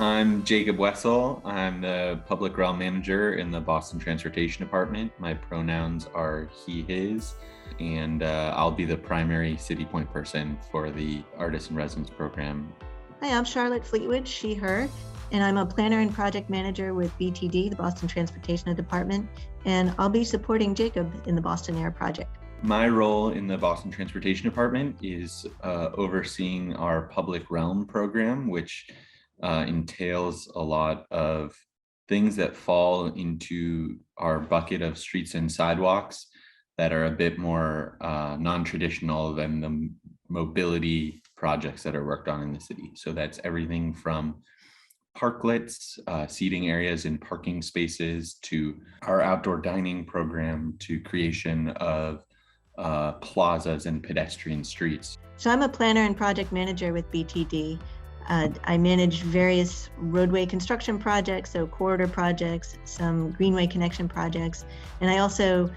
I'm Jacob Wessel. I'm the Public Realm Manager in the Boston Transportation Department. My pronouns are he, his, and I'll be the primary city point person for the Artist in Residence program. Hi, I'm Charlotte Fleetwood, she, her, and I'm a planner and project manager with BTD, the Boston Transportation Department, and I'll be supporting Jacob in the Boston Air project. My role in the Boston Transportation Department is overseeing our Public Realm program, which entails a lot of things that fall into our bucket of streets and sidewalks that are a bit more non-traditional than the mobility projects that are worked on in the city. So that's everything from parklets, seating areas in parking spaces, to our outdoor dining program, to creation of plazas and pedestrian streets. So I'm a planner and project manager with BTD. I manage various roadway construction projects, so corridor projects, some greenway connection projects, and I also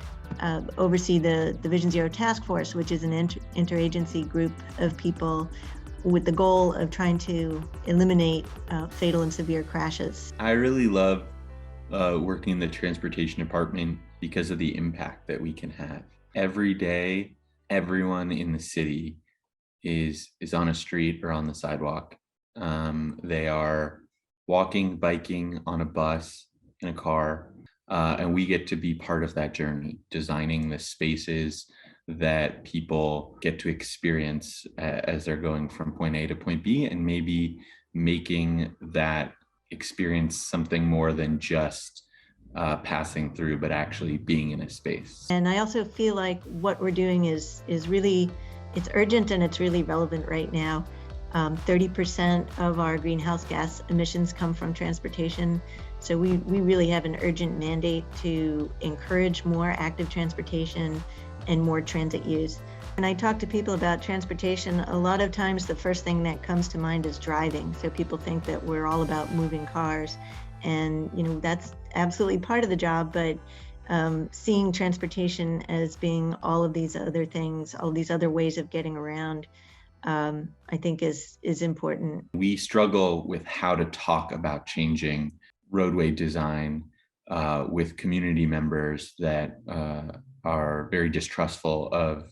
oversee the Vision Zero Task Force, which is an interagency group of people with the goal of trying to eliminate fatal and severe crashes. I really love working in the transportation department because of the impact that we can have. Every day, everyone in the city is on a street or on the sidewalk. They are walking, biking, on a bus, in a car, and we get to be part of that journey, designing the spaces that people get to experience as they're going from point A to point B, and maybe making that experience something more than just passing through, but actually being in a space. And I also feel like what we're doing is really, it's urgent and it's really relevant right now. 30% of our greenhouse gas emissions come from transportation. So we really have an urgent mandate to encourage more active transportation and more transit use. When I talk to people about transportation, a lot of times the first thing that comes to mind is driving. So people think that we're all about moving cars, and that's absolutely part of the job, but seeing transportation as being all of these other things, all these other ways of getting around, I think is important. We struggle with how to talk about changing roadway design with community members that are very distrustful of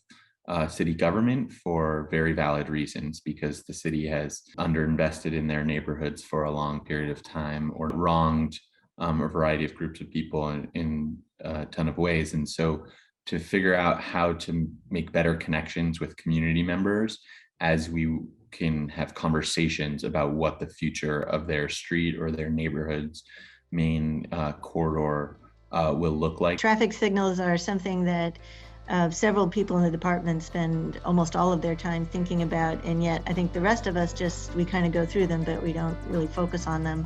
city government for very valid reasons, because the city has underinvested in their neighborhoods for a long period of time, or wronged a variety of groups of people in a ton of ways. And so to figure out how to make better connections with community members as we can have conversations about what the future of their street or their neighborhood's main corridor will look like. Traffic signals are something that several people in the department spend almost all of their time thinking about, and yet I think the rest of us we kind of go through them, but we don't really focus on them.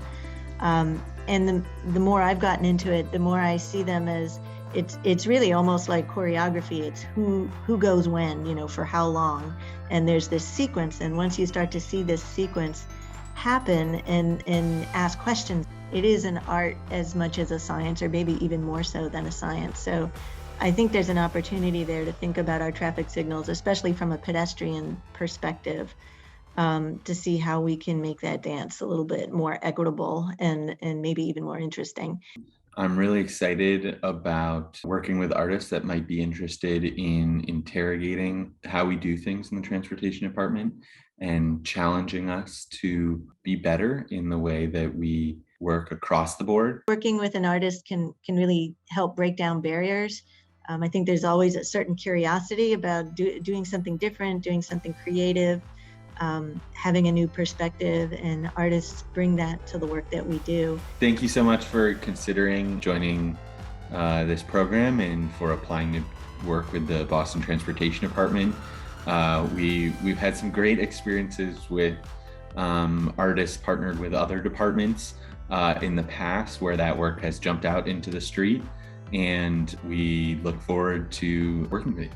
And the more I've gotten into it, the more I see them as it's really almost like choreography. It's who goes when, for how long, and there's this sequence. And once you start to see this sequence happen and ask questions, it is an art as much as a science, or maybe even more so than a science. So I think there's an opportunity there to think about our traffic signals, especially from a pedestrian perspective, to see how we can make that dance a little bit more equitable and maybe even more interesting. I'm really excited about working with artists that might be interested in interrogating how we do things in the transportation department and challenging us to be better in the way that we work across the board. Working with an artist can really help break down barriers. I think there's always a certain curiosity about doing something different, doing something creative, having a new perspective, and artists bring that to the work that we do. Thank you so much for considering joining this program and for applying to work with the Boston Transportation Department. We've had some great experiences with artists partnered with other departments in the past, where that work has jumped out into the street, and we look forward to working with you.